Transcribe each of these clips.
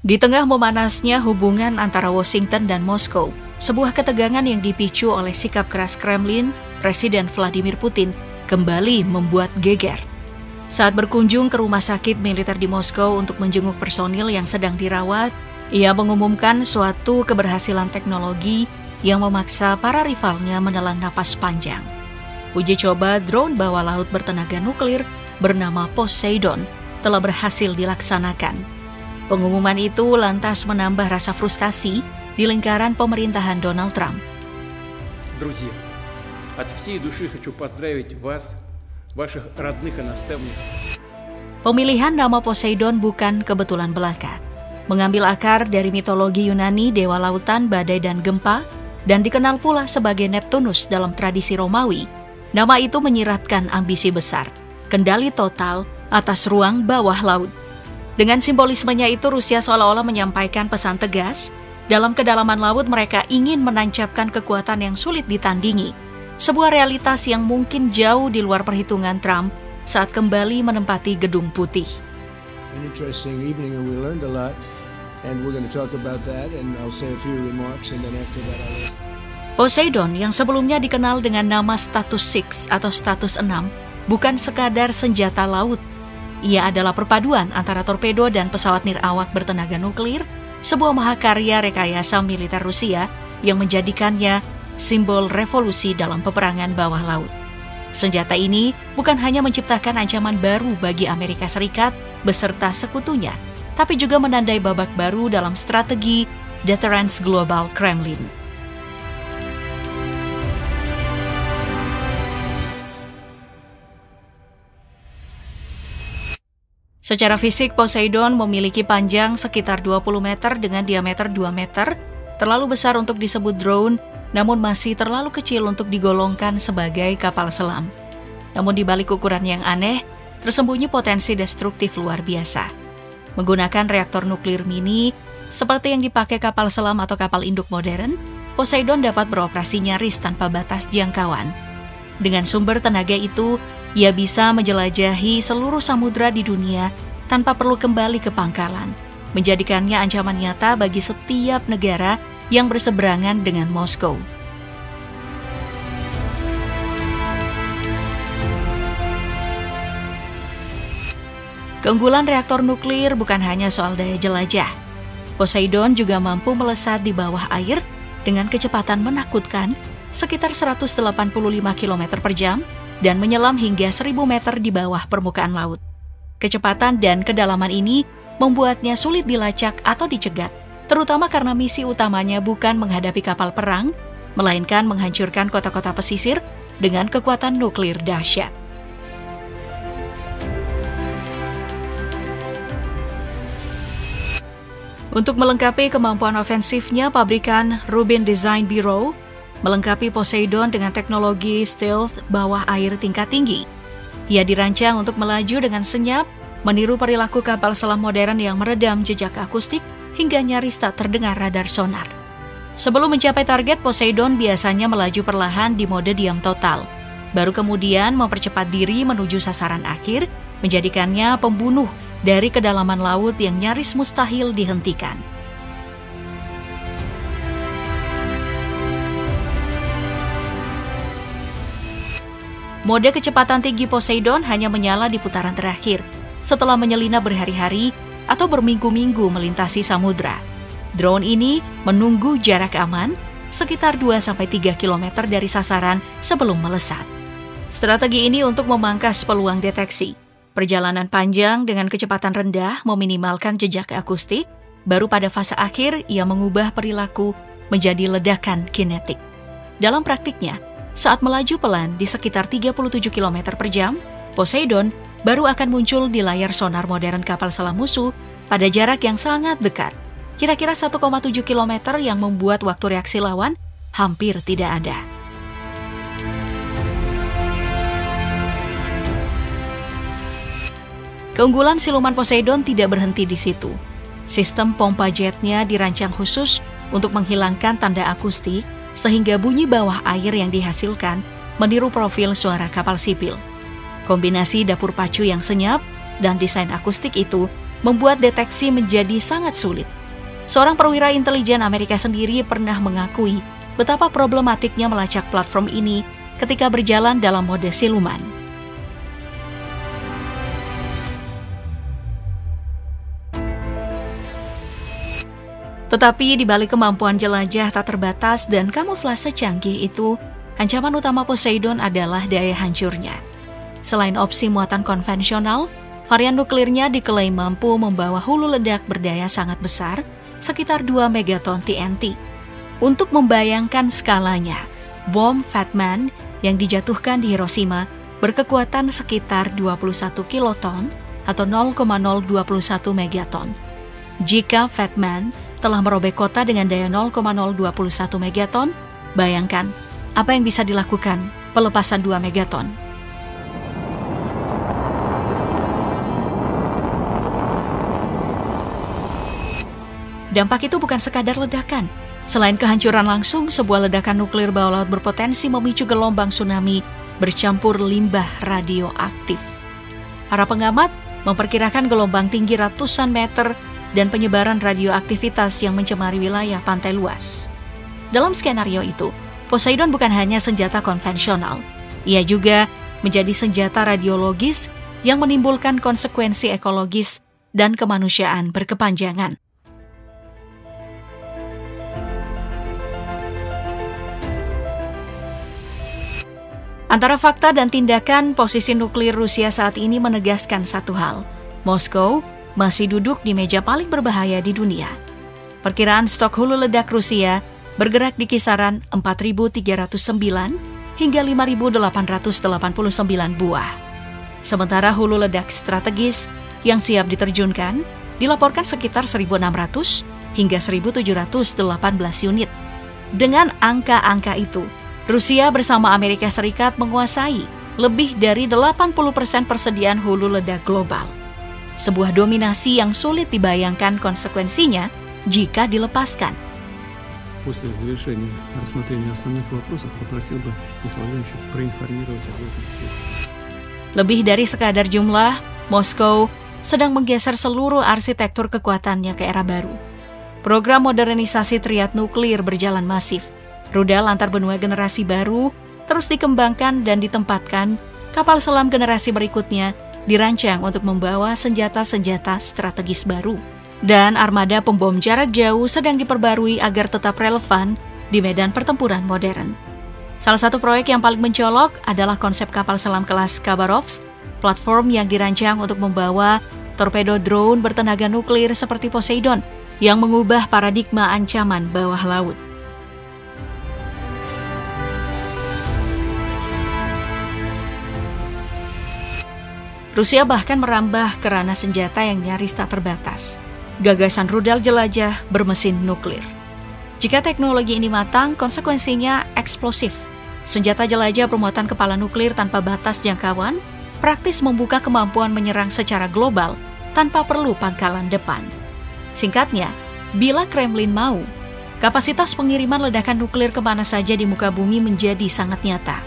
Di tengah memanasnya hubungan antara Washington dan Moskow, sebuah ketegangan yang dipicu oleh sikap keras Kremlin, Presiden Vladimir Putin kembali membuat geger. Saat berkunjung ke rumah sakit militer di Moskow untuk menjenguk personil yang sedang dirawat, ia mengumumkan suatu keberhasilan teknologi yang memaksa para rivalnya menelan napas panjang. Uji coba drone bawah laut bertenaga nuklir bernama Poseidon telah berhasil dilaksanakan. Pengumuman itu lantas menambah rasa frustasi di lingkaran pemerintahan Donald Trump. Друзья, от всей души хочу поздравить вас, ваших родных и наставников. Pemilihan nama Poseidon bukan kebetulan belaka. Mengambil akar dari mitologi Yunani, dewa lautan, badai, dan gempa, dan dikenal pula sebagai Neptunus dalam tradisi Romawi, nama itu menyiratkan ambisi besar, kendali total atas ruang bawah laut. Dengan simbolismenya itu, Rusia seolah-olah menyampaikan pesan tegas, dalam kedalaman laut mereka ingin menancapkan kekuatan yang sulit ditandingi, sebuah realitas yang mungkin jauh di luar perhitungan Trump saat kembali menempati Gedung Putih. An interesting evening and we learned a lot and we're going to talk about that and I'll say a few remarks and then after that I'll... Poseidon yang sebelumnya dikenal dengan nama Status 6 atau Status 6 bukan sekadar senjata laut. Ia adalah perpaduan antara torpedo dan pesawat nirawak bertenaga nuklir, sebuah mahakarya rekayasa militer Rusia yang menjadikannya simbol revolusi dalam peperangan bawah laut. Senjata ini bukan hanya menciptakan ancaman baru bagi Amerika Serikat beserta sekutunya, tapi juga menandai babak baru dalam strategi deterrence global Kremlin. Secara fisik, Poseidon memiliki panjang sekitar 20 meter dengan diameter 2 meter, terlalu besar untuk disebut drone, namun masih terlalu kecil untuk digolongkan sebagai kapal selam. Namun di balik ukuran yang aneh, tersembunyi potensi destruktif luar biasa. Menggunakan reaktor nuklir mini, seperti yang dipakai kapal selam atau kapal induk modern, Poseidon dapat beroperasi nyaris tanpa batas jangkauan. Dengan sumber tenaga itu, ia bisa menjelajahi seluruh samudra di dunia tanpa perlu kembali ke pangkalan, menjadikannya ancaman nyata bagi setiap negara yang berseberangan dengan Moskow. Keunggulan reaktor nuklir bukan hanya soal daya jelajah. Poseidon juga mampu melesat di bawah air dengan kecepatan menakutkan sekitar 185 km per jam dan menyelam hingga 1000 meter di bawah permukaan laut. Kecepatan dan kedalaman ini membuatnya sulit dilacak atau dicegat, terutama karena misi utamanya bukan menghadapi kapal perang, melainkan menghancurkan kota-kota pesisir dengan kekuatan nuklir dahsyat. Untuk melengkapi kemampuan ofensifnya, pabrikan Rubin Design Bureau melengkapi Poseidon dengan teknologi stealth bawah air tingkat tinggi. Ia dirancang untuk melaju dengan senyap, meniru perilaku kapal selam modern yang meredam jejak akustik hingga nyaris tak terdengar radar sonar. Sebelum mencapai target, Poseidon biasanya melaju perlahan di mode diam total, baru kemudian mempercepat diri menuju sasaran akhir, menjadikannya pembunuh dari kedalaman laut yang nyaris mustahil dihentikan. Mode kecepatan tinggi Poseidon hanya menyala di putaran terakhir, setelah menyelinap berhari-hari atau berminggu-minggu melintasi samudra. Drone ini menunggu jarak aman sekitar 2-3 km dari sasaran sebelum melesat. Strategi ini untuk memangkas peluang deteksi. Perjalanan panjang dengan kecepatan rendah meminimalkan jejak akustik, baru pada fase akhir ia mengubah perilaku menjadi ledakan kinetik. Dalam praktiknya, saat melaju pelan di sekitar 37 km per jam, Poseidon baru akan muncul di layar sonar modern kapal selam musuh pada jarak yang sangat dekat, kira-kira 1,7 km yang membuat waktu reaksi lawan hampir tidak ada. Keunggulan siluman Poseidon tidak berhenti di situ. Sistem pompa jetnya dirancang khusus untuk menghilangkan tanda akustik, sehingga bunyi bawah air yang dihasilkan meniru profil suara kapal sipil. Kombinasi dapur pacu yang senyap dan desain akustik itu membuat deteksi menjadi sangat sulit. Seorang perwira intelijen Amerika sendiri pernah mengakui betapa problematiknya melacak platform ini ketika berjalan dalam mode siluman. Tetapi di balik kemampuan jelajah tak terbatas dan kamuflase canggih itu, ancaman utama Poseidon adalah daya hancurnya. Selain opsi muatan konvensional, varian nuklirnya diklaim mampu membawa hulu ledak berdaya sangat besar, sekitar 2 megaton TNT. Untuk membayangkan skalanya, bom Fat Man yang dijatuhkan di Hiroshima berkekuatan sekitar 21 kiloton atau 0,021 megaton. Jika Fat Man telah merobek kota dengan daya 0,021 megaton, bayangkan apa yang bisa dilakukan pelepasan 2 megaton. Dampak itu bukan sekadar ledakan. Selain kehancuran langsung, sebuah ledakan nuklir bawah laut berpotensi memicu gelombang tsunami bercampur limbah radioaktif. Para pengamat memperkirakan gelombang tinggi ratusan meter dan penyebaran radioaktivitas yang mencemari wilayah pantai luas. Dalam skenario itu, Poseidon bukan hanya senjata konvensional, ia juga menjadi senjata radiologis yang menimbulkan konsekuensi ekologis dan kemanusiaan berkepanjangan. Antara fakta dan tindakan, posisi nuklir Rusia saat ini menegaskan satu hal. Moskow masih duduk di meja paling berbahaya di dunia. Perkiraan stok hulu ledak Rusia bergerak di kisaran 4.309 hingga 5.889 buah. Sementara hulu ledak strategis yang siap diterjunkan dilaporkan sekitar 1.600 hingga 1.718 unit. Dengan angka-angka itu, Rusia bersama Amerika Serikat menguasai lebih dari 80% persediaan hulu ledak global. Sebuah dominasi yang sulit dibayangkan konsekuensinya jika dilepaskan. После завершения рассмотрения основных вопросов попросил бы Михаила Владимировича проинформировать об этом всех. Lebih dari sekadar jumlah, Moskow sedang menggeser seluruh arsitektur kekuatannya ke era baru. Program modernisasi triad nuklir berjalan masif. Rudal antar benua generasi baru terus dikembangkan dan ditempatkan. Kapal selam generasi berikutnya dirancang untuk membawa senjata-senjata strategis baru. Dan armada pembom jarak jauh sedang diperbarui agar tetap relevan di medan pertempuran modern. Salah satu proyek yang paling mencolok adalah konsep kapal selam kelas Khabarovsk, platform yang dirancang untuk membawa torpedo drone bertenaga nuklir seperti Poseidon yang mengubah paradigma ancaman bawah laut. Rusia bahkan merambah ke ranah senjata yang nyaris tak terbatas. Gagasan rudal jelajah bermesin nuklir. Jika teknologi ini matang, konsekuensinya eksplosif. Senjata jelajah bermuatan kepala nuklir tanpa batas jangkauan praktis membuka kemampuan menyerang secara global tanpa perlu pangkalan depan. Singkatnya, bila Kremlin mau, kapasitas pengiriman ledakan nuklir kemana saja di muka bumi menjadi sangat nyata.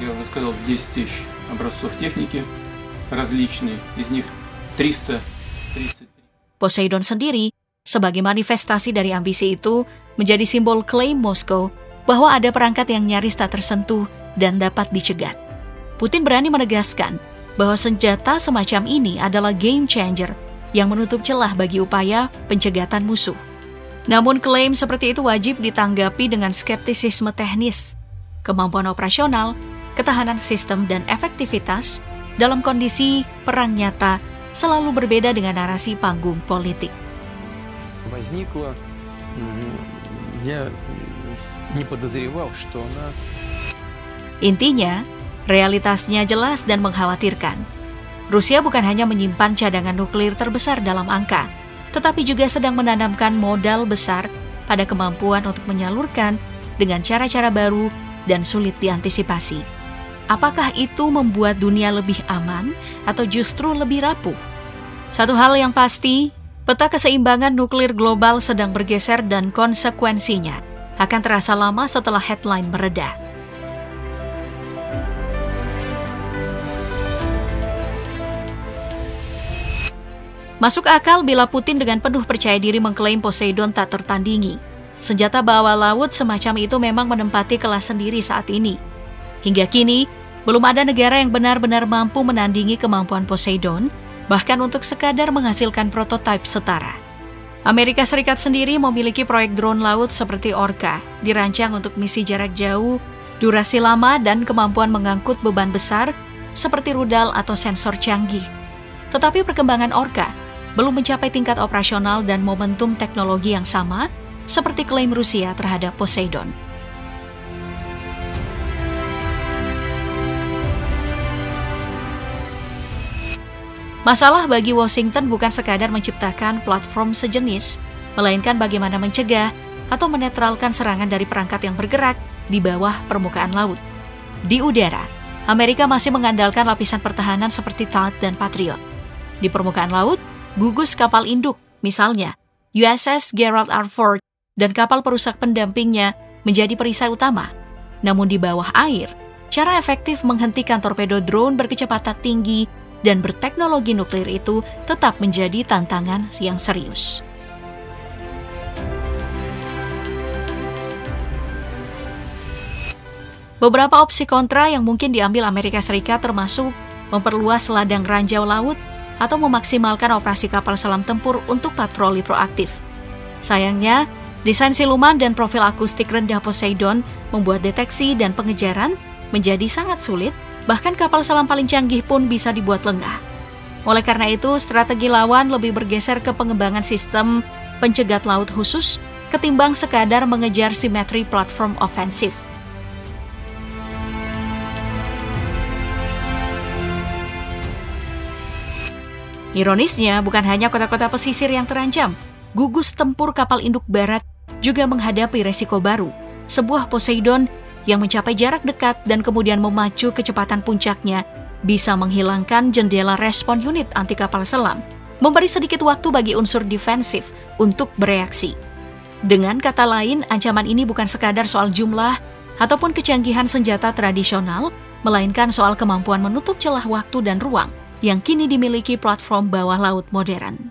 Я уже сказал, 10 тысяч образцов техники. Различные, из них 333. Poseidon sendiri, sebagai manifestasi dari ambisi itu, menjadi simbol klaim Moskow bahwa ada perangkat yang nyaris tak tersentuh dan dapat dicegat. Putin berani menegaskan bahwa senjata semacam ini adalah game changer yang menutup celah bagi upaya pencegatan musuh. Namun klaim seperti itu wajib ditanggapi dengan skeptisisme teknis. Kemampuan operasional, ketahanan sistem, dan efektivitas dalam kondisi perang nyata selalu berbeda dengan narasi panggung politik. Intinya, realitasnya jelas dan mengkhawatirkan. Rusia bukan hanya menyimpan cadangan nuklir terbesar dalam angka, tetapi juga sedang menanamkan modal besar pada kemampuan untuk menyalurkan dengan cara-cara baru dan sulit diantisipasi. Apakah itu membuat dunia lebih aman atau justru lebih rapuh? Satu hal yang pasti, peta keseimbangan nuklir global sedang bergeser dan konsekuensinya akan terasa lama setelah headline mereda. Masuk akal bila Putin dengan penuh percaya diri mengklaim Poseidon tak tertandingi. Senjata bawah laut semacam itu memang menempati kelas sendiri saat ini. Hingga kini, belum ada negara yang benar-benar mampu menandingi kemampuan Poseidon, bahkan untuk sekadar menghasilkan prototipe setara. Amerika Serikat sendiri memiliki proyek drone laut seperti Orca, dirancang untuk misi jarak jauh, durasi lama, dan kemampuan mengangkut beban besar seperti rudal atau sensor canggih. Tetapi perkembangan Orca belum mencapai tingkat operasional dan momentum teknologi yang sama seperti klaim Rusia terhadap Poseidon. Masalah bagi Washington bukan sekadar menciptakan platform sejenis, melainkan bagaimana mencegah atau menetralkan serangan dari perangkat yang bergerak di bawah permukaan laut. Di udara, Amerika masih mengandalkan lapisan pertahanan seperti THAAD dan Patriot. Di permukaan laut, gugus kapal induk, misalnya USS Gerald R. Ford dan kapal perusak pendampingnya menjadi perisai utama. Namun di bawah air, cara efektif menghentikan torpedo drone berkecepatan tinggi dan berteknologi nuklir itu tetap menjadi tantangan yang serius. Beberapa opsi kontra yang mungkin diambil Amerika Serikat termasuk memperluas ladang ranjau laut atau memaksimalkan operasi kapal selam tempur untuk patroli proaktif. Sayangnya, desain siluman dan profil akustik rendah Poseidon membuat deteksi dan pengejaran menjadi sangat sulit, bahkan kapal selam paling canggih pun bisa dibuat lengah. Oleh karena itu, strategi lawan lebih bergeser ke pengembangan sistem pencegat laut khusus ketimbang sekadar mengejar simetri platform ofensif. Ironisnya, bukan hanya kota-kota pesisir yang terancam, gugus tempur kapal induk barat juga menghadapi resiko baru. Sebuah Poseidon yang mencapai jarak dekat dan kemudian memacu kecepatan puncaknya bisa menghilangkan jendela respon unit anti kapal selam, memberi sedikit waktu bagi unsur defensif untuk bereaksi. Dengan kata lain, ancaman ini bukan sekadar soal jumlah ataupun kecanggihan senjata tradisional, melainkan soal kemampuan menutup celah waktu dan ruang yang kini dimiliki platform bawah laut modern.